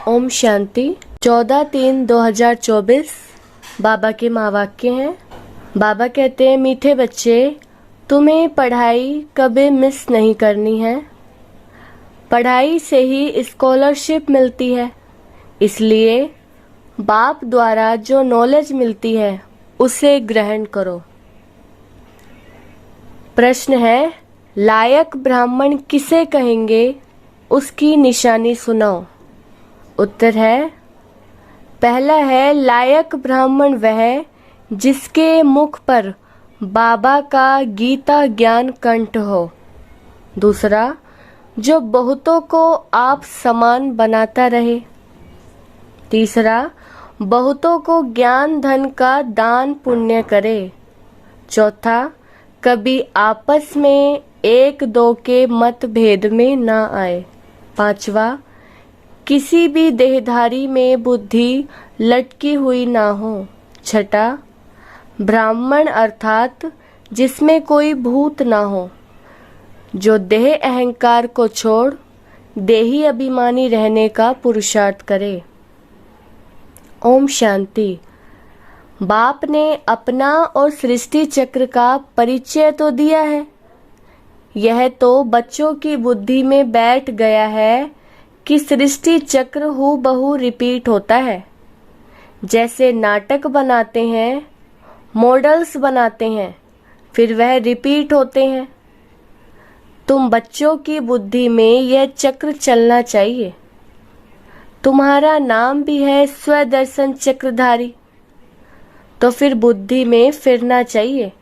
ओम शांति। 14/3/2024 बाबा के महावाक्य हैं। बाबा कहते हैं, मीठे बच्चे, तुम्हें पढ़ाई कभी मिस नहीं करनी है। पढ़ाई से ही स्कॉलरशिप मिलती है, इसलिए बाप द्वारा जो नॉलेज मिलती है उसे ग्रहण करो। प्रश्न है, लायक ब्राह्मण किसे कहेंगे, उसकी निशानी सुनाओ। उत्तर है, पहला है, लायक ब्राह्मण वह जिसके मुख पर बाबा का गीता ज्ञान कंठ हो। दूसरा, जो बहुतों को आप समान बनाता रहे। तीसरा, बहुतों को ज्ञान धन का दान पुण्य करे। चौथा, कभी आपस में एक दो के मतभेद में ना आए। पांचवा, किसी भी देहधारी में बुद्धि लटकी हुई ना हो। छठा, ब्राह्मण अर्थात जिसमें कोई भूत ना हो, जो देह अहंकार को छोड़ देही अभिमानी रहने का पुरुषार्थ करे। ओम शांति। बाप ने अपना और सृष्टि चक्र का परिचय तो दिया है, यह तो बच्चों की बुद्धि में बैठ गया है कि सृष्टि चक्र हूबहू रिपीट होता है। जैसे नाटक बनाते हैं, मॉडल्स बनाते हैं, फिर वह रिपीट होते हैं। तुम बच्चों की बुद्धि में यह चक्र चलना चाहिए। तुम्हारा नाम भी है स्वदर्शन चक्रधारी, तो फिर बुद्धि में फिरना चाहिए।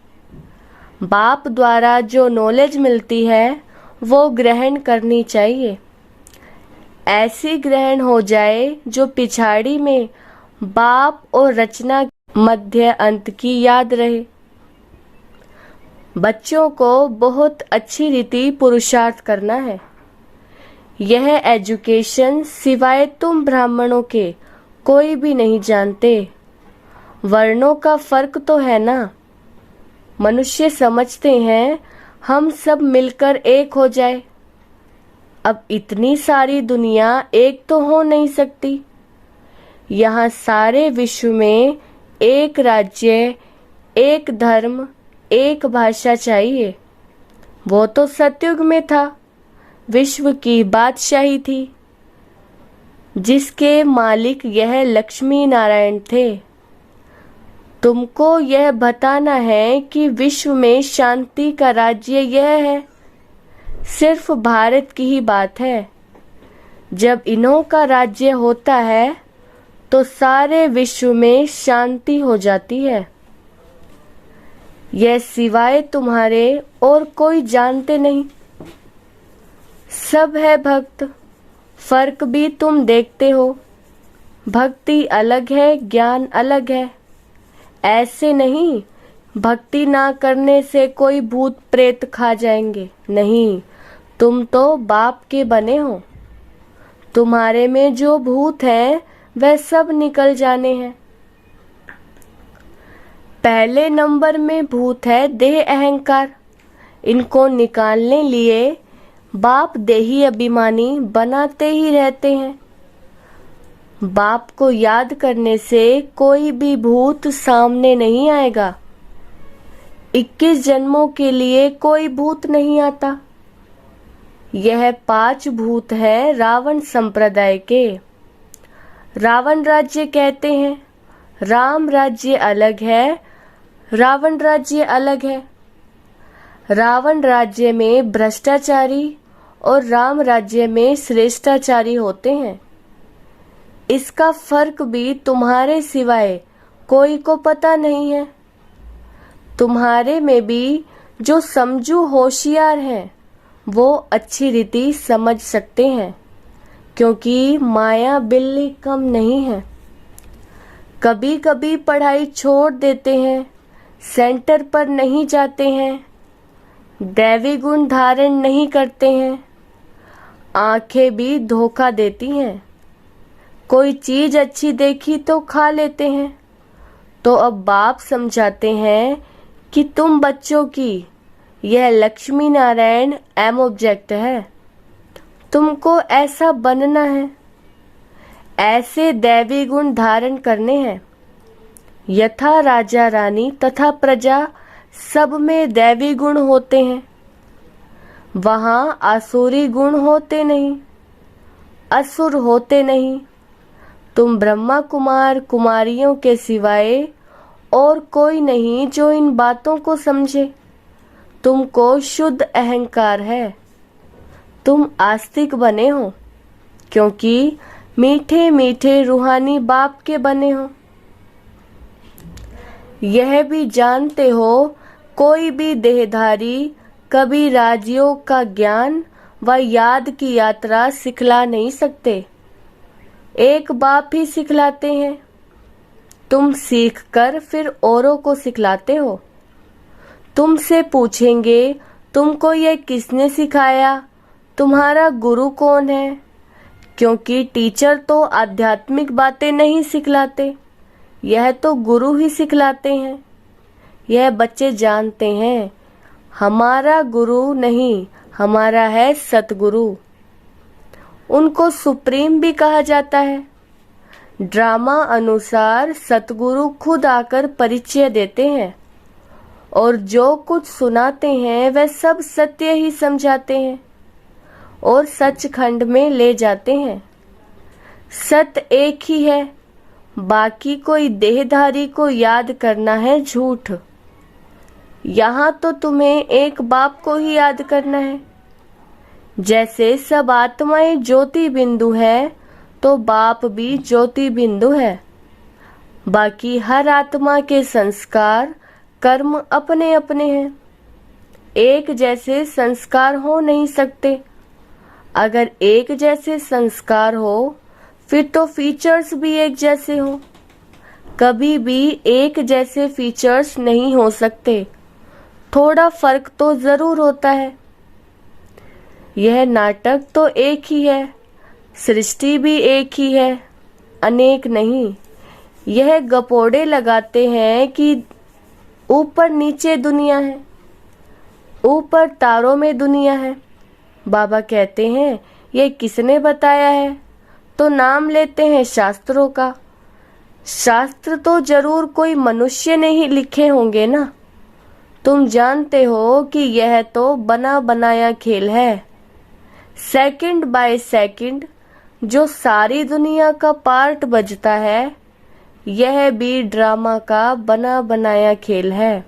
बाप द्वारा जो नॉलेज मिलती है वो ग्रहण करनी चाहिए। ऐसी ग्रहण हो जाए जो पिछाड़ी में बाप और रचना मध्य अंत की याद रहे। बच्चों को बहुत अच्छी रीति पुरुषार्थ करना है। यह एजुकेशन सिवाय तुम ब्राह्मणों के कोई भी नहीं जानते। वर्णों का फर्क तो है ना। मनुष्य समझते हैं हम सब मिलकर एक हो जाए। अब इतनी सारी दुनिया एक तो हो नहीं सकती। यहाँ सारे विश्व में एक राज्य, एक धर्म, एक भाषा चाहिए। वो तो सतयुग में था, विश्व की बादशाही थी, जिसके मालिक यह लक्ष्मी नारायण थे। तुमको यह बताना है कि विश्व में शांति का राज्य यह है। सिर्फ भारत की ही बात है। जब इन्हों का राज्य होता है तो सारे विश्व में शांति हो जाती है। यह सिवाय तुम्हारे और कोई जानते नहीं। सब है भक्त, फर्क भी तुम देखते हो। भक्ति अलग है, ज्ञान अलग है। ऐसे नहीं भक्ति ना करने से कोई भूत प्रेत खा जाएंगे। नहीं, तुम तो बाप के बने हो। तुम्हारे में जो भूत हैं वह सब निकल जाने हैं। पहले नंबर में भूत है देह अहंकार। इनको निकालने लिए बाप देही अभिमानी बनाते ही रहते हैं। बाप को याद करने से कोई भी भूत सामने नहीं आएगा। 21 जन्मों के लिए कोई भूत नहीं आता। यह 5 भूत है रावण संप्रदाय के। रावण राज्य कहते हैं। राम राज्य अलग है, रावण राज्य अलग है। रावण राज्य में भ्रष्टाचारी और राम राज्य में श्रेष्ठाचारी होते हैं। इसका फर्क भी तुम्हारे सिवाय कोई को पता नहीं है। तुम्हारे में भी जो समझू होशियार हैं वो अच्छी रीति समझ सकते हैं, क्योंकि माया बिल्ली कम नहीं है। कभी कभी पढ़ाई छोड़ देते हैं, सेंटर पर नहीं जाते हैं, दैवी गुण धारण नहीं करते हैं, आंखें भी धोखा देती हैं। कोई चीज अच्छी देखी तो खा लेते हैं। तो अब बाप समझाते हैं कि तुम बच्चों की यह लक्ष्मी नारायण एम ऑब्जेक्ट है। तुमको ऐसा बनना है। ऐसे दैवी गुण धारण करने हैं। यथा राजा रानी तथा प्रजा सब में दैवी गुण होते हैं, वहाँ आसुरी गुण होते नहीं, असुर होते नहीं। तुम ब्रह्मा कुमार कुमारियों के सिवाय और कोई नहीं जो इन बातों को समझे। तुमको शुद्ध अहंकार है। तुम आस्तिक बने हो क्योंकि मीठे मीठे रूहानी बाप के बने हो। यह भी जानते हो कोई भी देहधारी कभी राजयोग का ज्ञान व याद की यात्रा सिखला नहीं सकते, एक बाप ही सिखलाते हैं। तुम सीख कर फिर औरों को सिखलाते हो। तुमसे पूछेंगे तुमको ये किसने सिखाया, तुम्हारा गुरु कौन है, क्योंकि टीचर तो आध्यात्मिक बातें नहीं सिखलाते, यह तो गुरु ही सिखलाते हैं। यह बच्चे जानते हैं हमारा गुरु नहीं, हमारा है सतगुरु। उनको सुप्रीम भी कहा जाता है। ड्रामा अनुसार सतगुरु खुद आकर परिचय देते हैं और जो कुछ सुनाते हैं वह सब सत्य ही समझाते हैं और सचखंड में ले जाते हैं। सत्य एक ही है, बाकी कोई देहधारी को याद करना है झूठ। यहाँ तो तुम्हें एक बाप को ही याद करना है। जैसे सब आत्माएं ज्योति बिंदु है तो बाप भी ज्योति बिंदु है। बाकी हर आत्मा के संस्कार कर्म अपने अपने हैं, एक जैसे संस्कार हो नहीं सकते। अगर एक जैसे संस्कार हो फिर तो फीचर्स भी एक जैसे हो। कभी भी एक जैसे फीचर्स नहीं हो सकते, थोड़ा फर्क तो जरूर होता है। यह नाटक तो एक ही है, सृष्टि भी एक ही है, अनेक नहीं। यह गपोड़े लगाते हैं कि ऊपर नीचे दुनिया है, ऊपर तारों में दुनिया है। बाबा कहते हैं ये किसने बताया है, तो नाम लेते हैं शास्त्रों का। शास्त्र तो जरूर कोई मनुष्य ने ही लिखे होंगे ना। तुम जानते हो कि यह तो बना बनाया खेल है। सेकंड बाय सेकंड जो सारी दुनिया का पार्ट बजता है, यह भी ड्रामा का बना बनाया खेल है।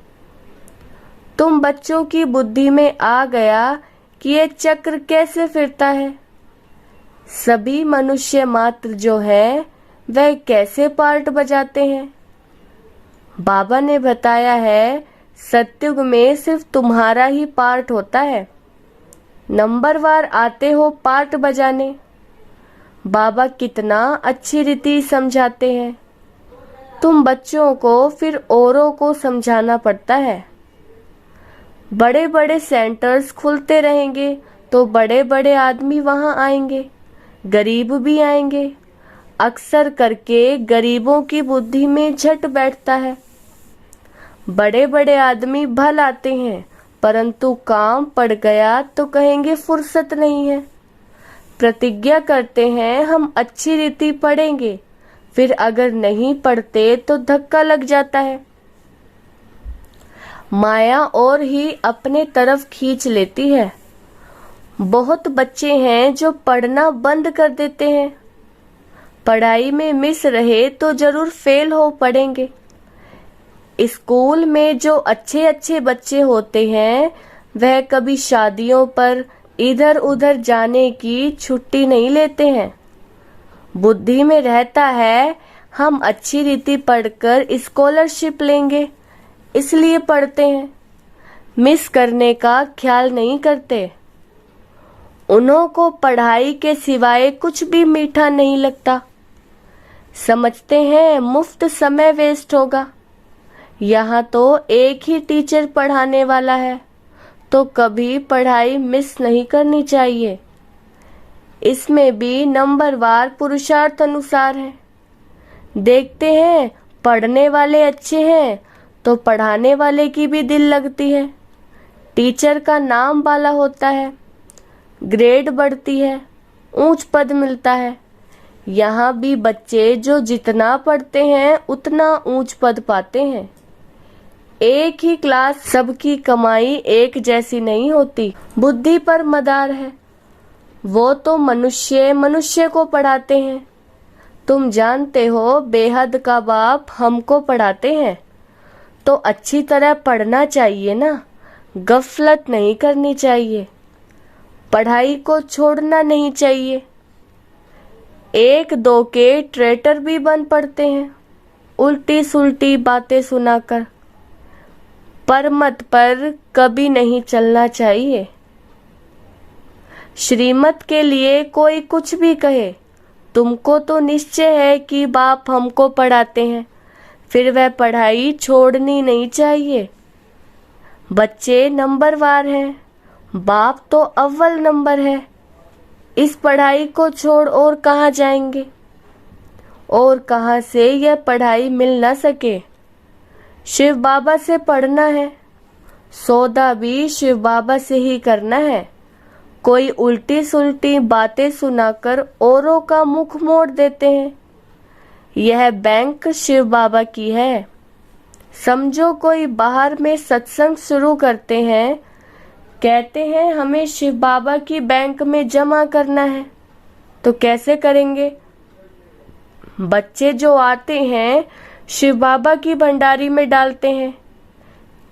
तुम बच्चों की बुद्धि में आ गया कि ये चक्र कैसे फिरता है। सभी मनुष्य मात्र जो है वह कैसे पार्ट बजाते हैं। बाबा ने बताया है सतयुग में सिर्फ तुम्हारा ही पार्ट होता है। नंबरवार आते हो पार्ट बजाने। बाबा कितना अच्छी रीति समझाते हैं। तुम बच्चों को फिर औरों को समझाना पड़ता है। बड़े बड़े सेंटर्स खुलते रहेंगे तो बड़े बड़े आदमी वहां आएंगे, गरीब भी आएंगे। अक्सर करके गरीबों की बुद्धि में झट बैठता है। बड़े बड़े आदमी भल आते हैं, परंतु काम पड़ गया तो कहेंगे फुर्सत नहीं है। प्रतिज्ञा करते हैं हम अच्छी रीति पढ़ेंगे, फिर अगर नहीं पढ़ते तो धक्का लग जाता है। माया और ही अपने तरफ खींच लेती है। बहुत बच्चे हैं जो पढ़ना बंद कर देते हैं। पढ़ाई में मिस रहे तो जरूर फेल हो पड़ेंगे। स्कूल में जो अच्छे अच्छे बच्चे होते हैं वह कभी शादियों पर इधर उधर जाने की छुट्टी नहीं लेते हैं। बुद्धि में रहता है हम अच्छी रीति पढ़कर स्कॉलरशिप लेंगे, इसलिए पढ़ते हैं। मिस करने का ख्याल नहीं करते। उन्हों को पढ़ाई के सिवाय कुछ भी मीठा नहीं लगता। समझते हैं मुफ्त समय वेस्ट होगा। यहाँ तो एक ही टीचर पढ़ाने वाला है, तो कभी पढ़ाई मिस नहीं करनी चाहिए। इसमें भी नंबरवार पुरुषार्थ अनुसार है। देखते हैं पढ़ने वाले अच्छे हैं तो पढ़ाने वाले की भी दिल लगती है। टीचर का नाम वाला होता है, ग्रेड बढ़ती है, ऊंच पद मिलता है। यहाँ भी बच्चे जो जितना पढ़ते हैं उतना ऊंच पद पाते हैं। एक ही क्लास, सबकी कमाई एक जैसी नहीं होती। बुद्धि पर मदार है, वो तो मनुष्य मनुष्य को पढ़ाते हैं। तुम जानते हो बेहद का बाप हमको पढ़ाते हैं, तो अच्छी तरह पढ़ना चाहिए ना, गफलत नहीं करनी चाहिए, पढ़ाई को छोड़ना नहीं चाहिए। एक दो के ट्रेटर भी बन पड़ते हैं उल्टी सुल्टी बातें सुनाकर। परमत पर कभी नहीं चलना चाहिए। श्रीमत के लिए कोई कुछ भी कहे, तुमको तो निश्चय है कि बाप हमको पढ़ाते हैं, फिर वह पढ़ाई छोड़नी नहीं चाहिए। बच्चे नंबरवार हैं, बाप तो अव्वल नंबर है। इस पढ़ाई को छोड़ और कहाँ जाएंगे, और कहाँ से यह पढ़ाई मिल न सके। शिव बाबा से पढ़ना है, सौदा भी शिव बाबा से ही करना है। कोई उल्टी सुल्टी बातें सुनाकर औरों का मुख मोड़ देते हैं। यह बैंक शिव बाबा की है। समझो कोई बाहर में सत्संग शुरू करते हैं, कहते हैं हमें शिव बाबा की बैंक में जमा करना है, तो कैसे करेंगे? बच्चे जो आते हैं शिव बाबा की भंडारी में डालते हैं,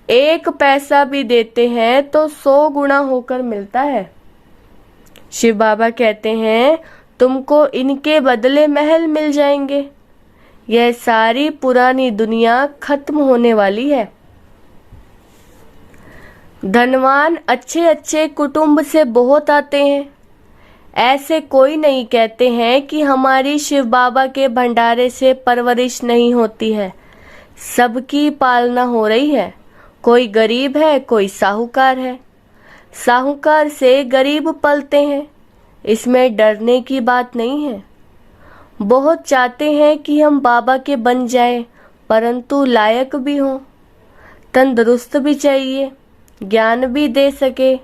1 पैसा भी देते हैं तो 100 गुना होकर मिलता है। शिव बाबा कहते हैं तुमको इनके बदले महल मिल जाएंगे। यह सारी पुरानी दुनिया खत्म होने वाली है। धनवान अच्छे अच्छे कुटुंब से बहुत आते हैं, ऐसे कोई नहीं कहते हैं कि हमारी शिव बाबा के भंडारे से परवरिश नहीं होती है। सबकी पालना हो रही है। कोई गरीब है, कोई साहूकार है। साहूकार से गरीब पलते हैं, इसमें डरने की बात नहीं है। बहुत चाहते हैं कि हम बाबा के बन जाएं, परंतु लायक भी हों, तंदुरुस्त भी चाहिए, ज्ञान भी दे सके।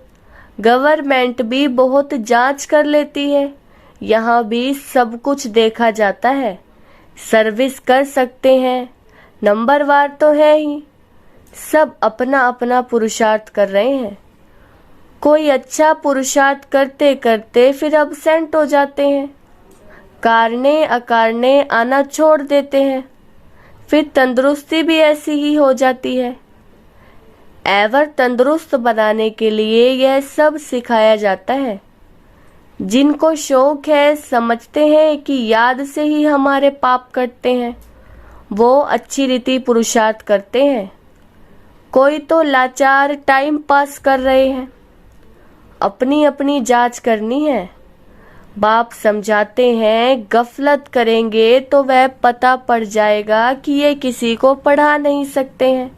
गवर्नमेंट भी बहुत जांच कर लेती है, यहाँ भी सब कुछ देखा जाता है। सर्विस कर सकते हैं, नंबरवार तो है ही। सब अपना अपना पुरुषार्थ कर रहे हैं। कोई अच्छा पुरुषार्थ करते करते फिर अब्सेंट हो जाते हैं, कारणे अकारणे आना छोड़ देते हैं, फिर तंदुरुस्ती भी ऐसी ही हो जाती है। एवर तंदुरुस्त बनाने के लिए यह सब सिखाया जाता है। जिनको शौक है, समझते हैं कि याद से ही हमारे पाप कटते हैं, वो अच्छी रीति पुरुषार्थ करते हैं। कोई तो लाचार टाइम पास कर रहे हैं, अपनी अपनी जांच करनी है। बाप समझाते हैं गफलत करेंगे तो वह पता पड़ जाएगा कि ये किसी को पढ़ा नहीं सकते हैं।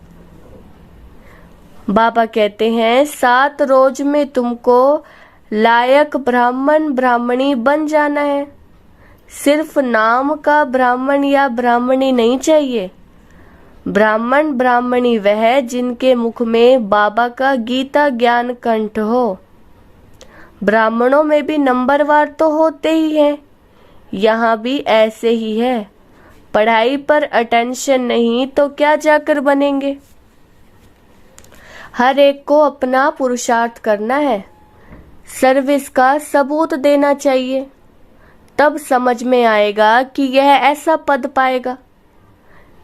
बाबा कहते हैं 7 रोज में तुमको लायक ब्राह्मण ब्राह्मणी बन जाना है। सिर्फ नाम का ब्राह्मण या ब्राह्मणी नहीं चाहिए। ब्राह्मण ब्राह्मणी वह जिनके मुख में बाबा का गीता ज्ञान कंठ हो। ब्राह्मणों में भी नंबरवार तो होते ही हैं, यहाँ भी ऐसे ही है। पढ़ाई पर अटेंशन नहीं तो क्या जाकर बनेंगे। हर एक को अपना पुरुषार्थ करना है, सर्विस का सबूत देना चाहिए, तब समझ में आएगा कि यह ऐसा पद पाएगा,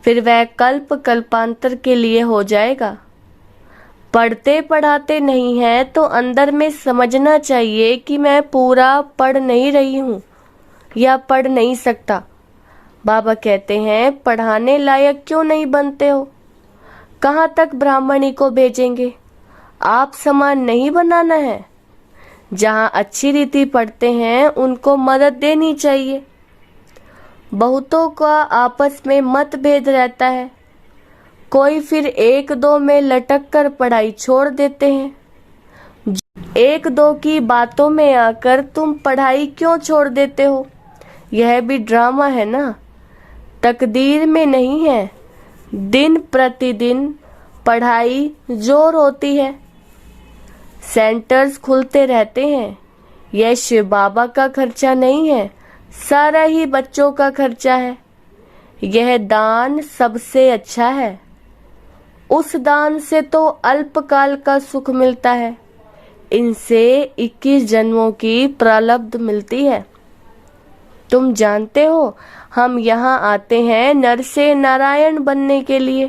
फिर वह कल्प कल्पांतर के लिए हो जाएगा। पढ़ते पढ़ाते नहीं है तो अंदर में समझना चाहिए कि मैं पूरा पढ़ नहीं रही हूँ या पढ़ नहीं सकता। बाबा कहते हैं पढ़ाने लायक क्यों नहीं बनते हो, कहाँ तक ब्राह्मणी को भेजेंगे, आप समान नहीं बनाना है। जहाँ अच्छी रीति पढ़ते हैं उनको मदद देनी चाहिए। बहुतों का आपस में मतभेद रहता है, कोई फिर 1-2 में लटक कर पढ़ाई छोड़ देते हैं। 1-2 की बातों में आकर तुम पढ़ाई क्यों छोड़ देते हो, यह भी ड्रामा है ना, तकदीर में नहीं है। दिन प्रतिदिन पढ़ाई जोर होती है, सेंटर्स खुलते रहते हैं। यह शिव बाबा का खर्चा नहीं है, सारा ही बच्चों का खर्चा है। यह दान सबसे अच्छा है। उस दान से तो अल्पकाल का सुख मिलता है, इनसे 21 जन्मों की प्रारब्ध मिलती है। तुम जानते हो हम यहाँ आते हैं नर से नारायण बनने के लिए,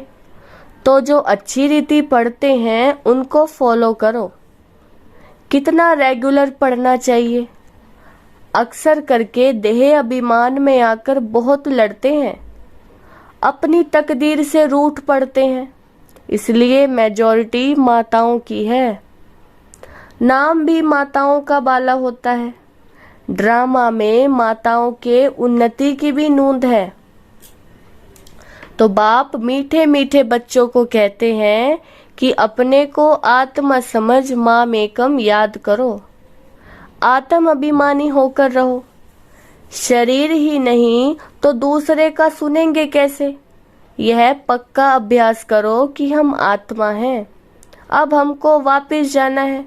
तो जो अच्छी रीति पढ़ते हैं उनको फॉलो करो। कितना रेगुलर पढ़ना चाहिए? अक्सर करके देह अभिमान में आकर बहुत लड़ते हैं, अपनी तकदीर से रूठ पड़ते हैं, इसलिए मेजॉरिटी माताओं की है। नाम भी माताओं का बाला होता है। ड्रामा में माताओं के उन्नति की भी नूंद है। तो बाप मीठे मीठे बच्चों को कहते हैं कि अपने को आत्मा समझ माम एकम याद करो। आत्म अभिमानी होकर रहो। शरीर ही नहीं तो दूसरे का सुनेंगे कैसे? यह पक्का अभ्यास करो कि हम आत्मा हैं, अब हमको वापस जाना है।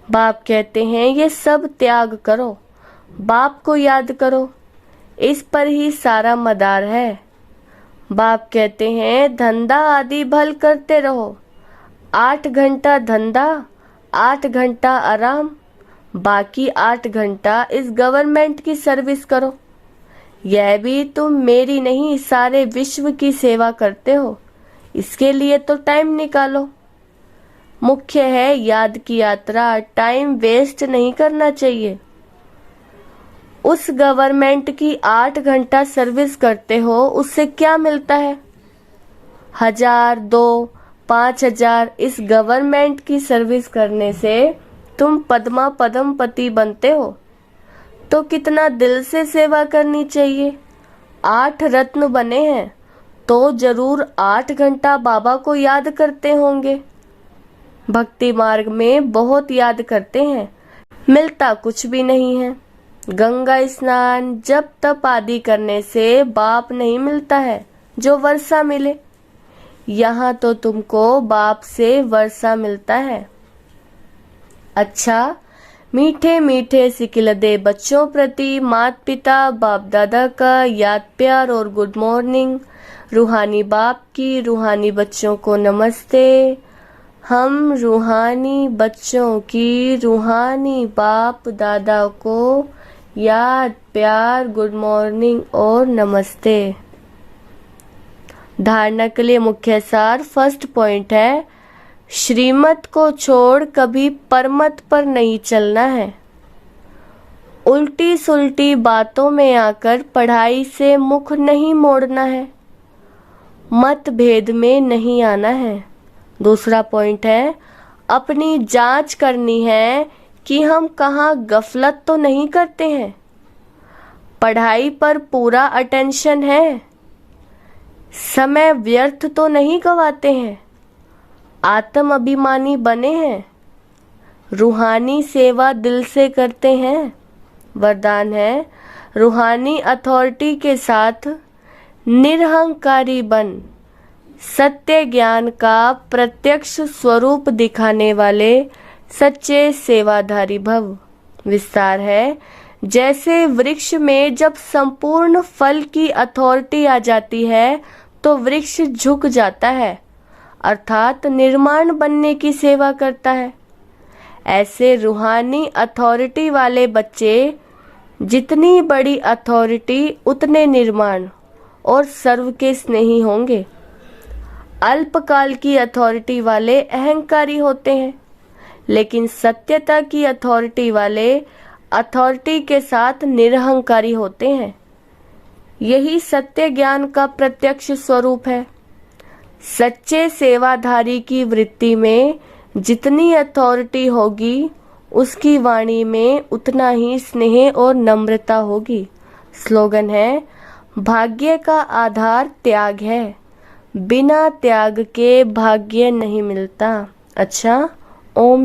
बाप कहते हैं ये सब त्याग करो, बाप को याद करो, इस पर ही सारा मदार है। बाप कहते हैं धंधा आदि भल करते रहो, 8 घंटा धंधा, 8 घंटा आराम, बाकी 8 घंटा इस गवर्नमेंट की सर्विस करो। यह भी तुम मेरी नहीं सारे विश्व की सेवा करते हो, इसके लिए तो टाइम निकालो। मुख्य है याद की यात्रा, टाइम वेस्ट नहीं करना चाहिए। उस गवर्नमेंट की 8 घंटा सर्विस करते हो, उससे क्या मिलता है? 1000, 2, 5000 इस गवर्नमेंट की सर्विस करने से तुम पद्मा पद्मपति बनते हो, तो कितना दिल से सेवा करनी चाहिए। 8 रत्न बने हैं तो जरूर 8 घंटा बाबा को याद करते होंगे। भक्ति मार्ग में बहुत याद करते हैं, मिलता कुछ भी नहीं है। गंगा स्नान जप तप आदि करने से बाप नहीं मिलता है जो वर्षा मिले। यहाँ तो तुमको बाप से वर्षा मिलता है। अच्छा, मीठे मीठे सिकिलदे बच्चों प्रति माता पिता बाप दादा का याद प्यार और गुड मॉर्निंग। रूहानी बाप की रूहानी बच्चों को नमस्ते। हम रूहानी बच्चों की रूहानी बाप दादा को याद प्यार गुड मॉर्निंग और नमस्ते। धारणा के लिए मुख्य सार फर्स्ट पॉइंट है, श्रीमत को छोड़ कभी परमत पर नहीं चलना है। उल्टी सुल्टी बातों में आकर पढ़ाई से मुख नहीं मोड़ना है, मतभेद में नहीं आना है। दूसरा पॉइंट है, अपनी जांच करनी है कि हम कहाँ गफलत तो नहीं करते हैं। पढ़ाई पर पूरा अटेंशन है, समय व्यर्थ तो नहीं गवाते हैं, आत्म अभिमानी बने हैं, रूहानी सेवा दिल से करते हैं। वरदान है, रूहानी अथॉरिटी के साथ निरहंकारी बन, सत्य ज्ञान का प्रत्यक्ष स्वरूप दिखाने वाले सच्चे सेवाधारी भव। विस्तार है, जैसे वृक्ष में जब संपूर्ण फल की अथॉरिटी आ जाती है तो वृक्ष झुक जाता है, अर्थात निर्माण बनने की सेवा करता है। ऐसे रूहानी अथॉरिटी वाले बच्चे जितनी बड़ी अथॉरिटी उतने निर्माण और सर्व के स्नेही होंगे। अल्पकाल की अथॉरिटी वाले अहंकारी होते हैं, लेकिन सत्यता की अथॉरिटी वाले अथॉरिटी के साथ निरहंकारी होते हैं। यही सत्य ज्ञान का प्रत्यक्ष स्वरूप है। सच्चे सेवाधारी की वृत्ति में जितनी अथॉरिटी होगी, उसकी वाणी में उतना ही स्नेह और नम्रता होगी। स्लोगन है, भाग्य का आधार त्याग है, बिना त्याग के भाग्य नहीं मिलता। अच्छा, ओम